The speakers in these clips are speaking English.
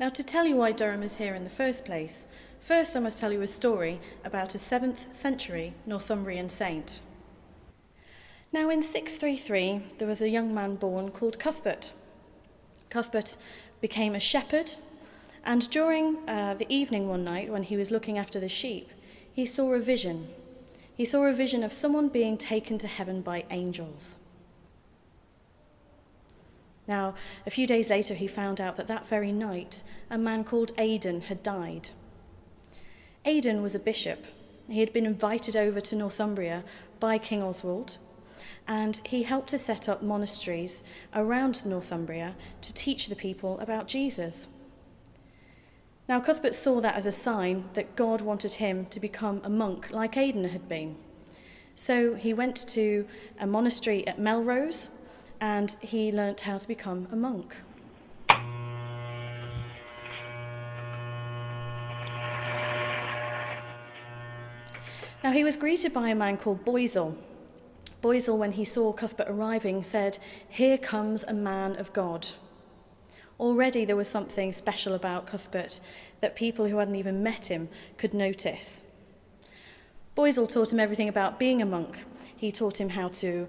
Now, to tell you why Durham is here in the first place, first I must tell you a story about a 7th century Northumbrian saint. Now, in 633, there was a young man born called Cuthbert. Cuthbert became a shepherd, and during the evening one night when he was looking after the sheep, he saw a vision. He saw a vision of someone being taken to heaven by angels. Now, a few days later, he found out that very night, a man called Aidan had died. Aidan was a bishop. He had been invited over to Northumbria by King Oswald, and he helped to set up monasteries around Northumbria to teach the people about Jesus. Now, Cuthbert saw that as a sign that God wanted him to become a monk like Aidan had been. So he went to a monastery at Melrose, and he learnt how to become a monk. Now, he was greeted by a man called Boisil. Boisil, when he saw Cuthbert arriving, said, "Here comes a man of God." Already there was something special about Cuthbert that people who hadn't even met him could notice. Boisil taught him everything about being a monk. He taught him how to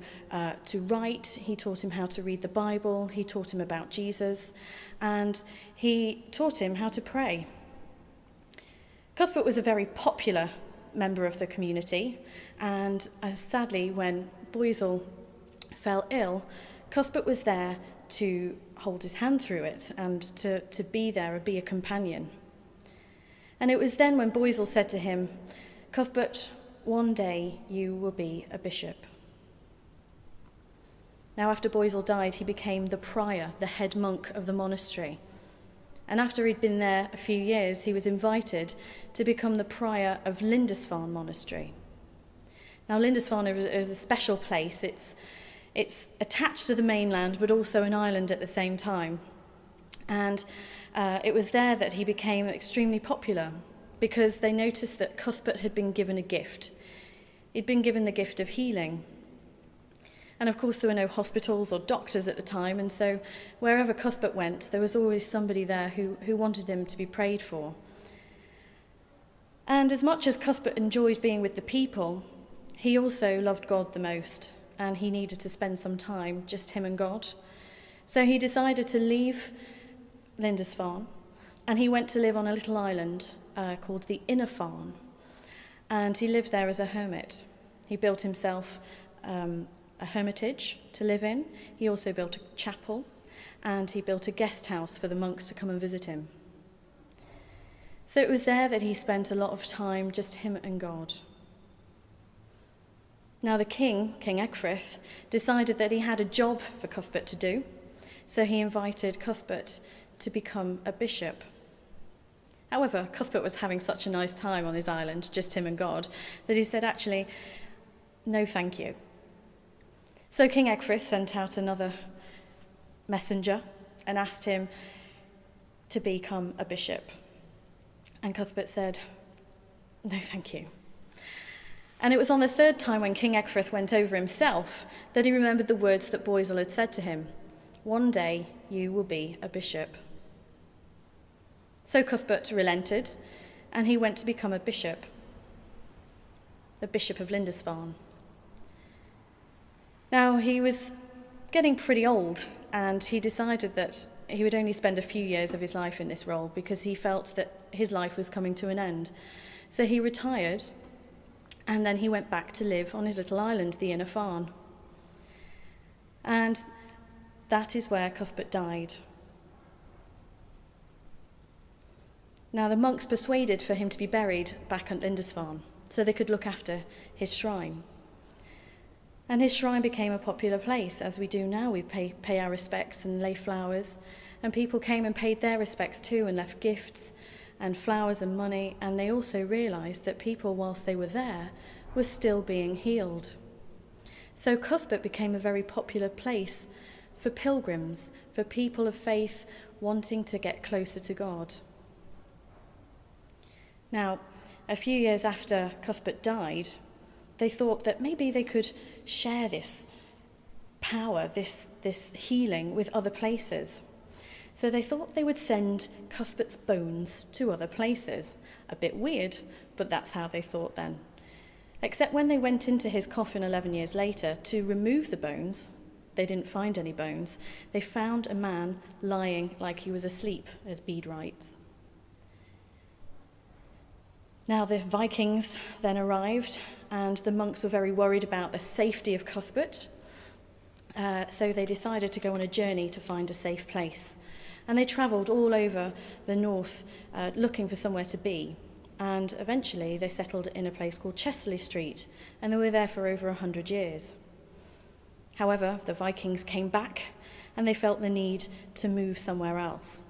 write, he taught him how to read the Bible, he taught him about Jesus, and he taught him how to pray. Cuthbert was a very popular member of the community, and sadly, when Boisil fell ill, Cuthbert was there to hold his hand through it and to be there and be a companion. And it was then when Boisil said to him, "Cuthbert, one day you will be a bishop." Now, after Boisil died, he became the prior, the head monk of the monastery. And after he'd been there a few years, he was invited to become the prior of Lindisfarne Monastery. Now, Lindisfarne is a special place. It's attached to the mainland, but also an island at the same time. And it was there that he became extremely popular, because they noticed that Cuthbert had been given a gift. He'd been given the gift of healing. And of course, there were no hospitals or doctors at the time, and so wherever Cuthbert went, there was always somebody there who wanted him to be prayed for. And as much as Cuthbert enjoyed being with the people, he also loved God the most, and he needed to spend some time, just him and God. So he decided to leave Lindisfarne, and he went to live on a little island called the Inner Farne, and he lived there as a hermit. He built himself a hermitage to live in. He also built a chapel, and he built a guest house for the monks to come and visit him. So it was there that he spent a lot of time, just him and God. Now the King Ecgfrith, decided that he had a job for Cuthbert to do, so he invited Cuthbert to become a bishop. However, Cuthbert was having such a nice time on his island, just him and God, that he said, actually, no thank you. So King Ecgfrith sent out another messenger and asked him to become a bishop. And Cuthbert said, no thank you. And it was on the third time when King Ecgfrith went over himself that he remembered the words that Boisil had said to him, "One day you will be a bishop." So Cuthbert relented, and he went to become a bishop, the Bishop of Lindisfarne. Now, he was getting pretty old, and he decided that he would only spend a few years of his life in this role because he felt that his life was coming to an end. So he retired, and then he went back to live on his little island, the Inner Farne. And that is where Cuthbert died. Now, the monks persuaded for him to be buried back at Lindisfarne so they could look after his shrine. And his shrine became a popular place, as we do now. We pay our respects and lay flowers, and people came and paid their respects too and left gifts and flowers and money, and they also realised that people, whilst they were there, were still being healed. So Cuthbert became a very popular place for pilgrims, for people of faith wanting to get closer to God. Now, a few years after Cuthbert died, they thought that maybe they could share this power, this healing with other places. So they thought they would send Cuthbert's bones to other places. A bit weird, but that's how they thought then. Except when they went into his coffin 11 years later to remove the bones, they didn't find any bones. They found a man lying like he was asleep, as Bede writes. Now the Vikings then arrived, and the monks were very worried about the safety of Cuthbert, so they decided to go on a journey to find a safe place. And they travelled all over the north looking for somewhere to be, and eventually they settled in a place called Chesley Street, and they were there for over 100 years. However, the Vikings came back, and they felt the need to move somewhere else.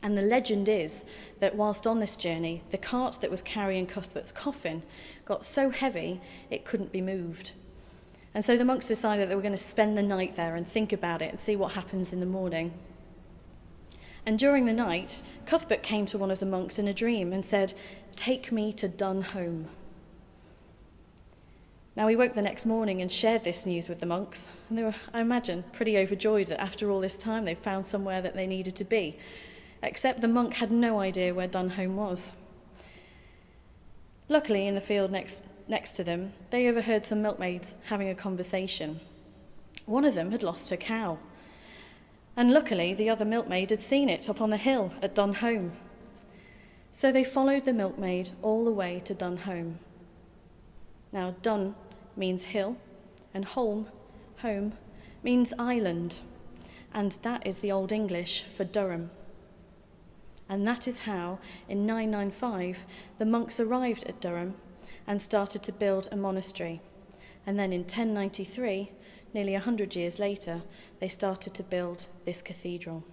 And the legend is that whilst on this journey, the cart that was carrying Cuthbert's coffin got so heavy it couldn't be moved. And so the monks decided they were going to spend the night there and think about it and see what happens in the morning. And during the night, Cuthbert came to one of the monks in a dream and said, "Take me to Dunhome." Now he woke the next morning and shared this news with the monks, and they were, I imagine, pretty overjoyed that after all this time they found somewhere that they needed to be. Except the monk had no idea where Dunhome was. Luckily, in the field next to them, they overheard some milkmaids having a conversation. One of them had lost her cow, and luckily the other milkmaid had seen it up on the hill at Dunhome. So they followed the milkmaid all the way to Dunhome. Now, Dun means hill, and home means island, and that is the Old English for Durham. And that is how, in 995, the monks arrived at Durham and started to build a monastery. And then in 1093, nearly 100 years later, they started to build this cathedral.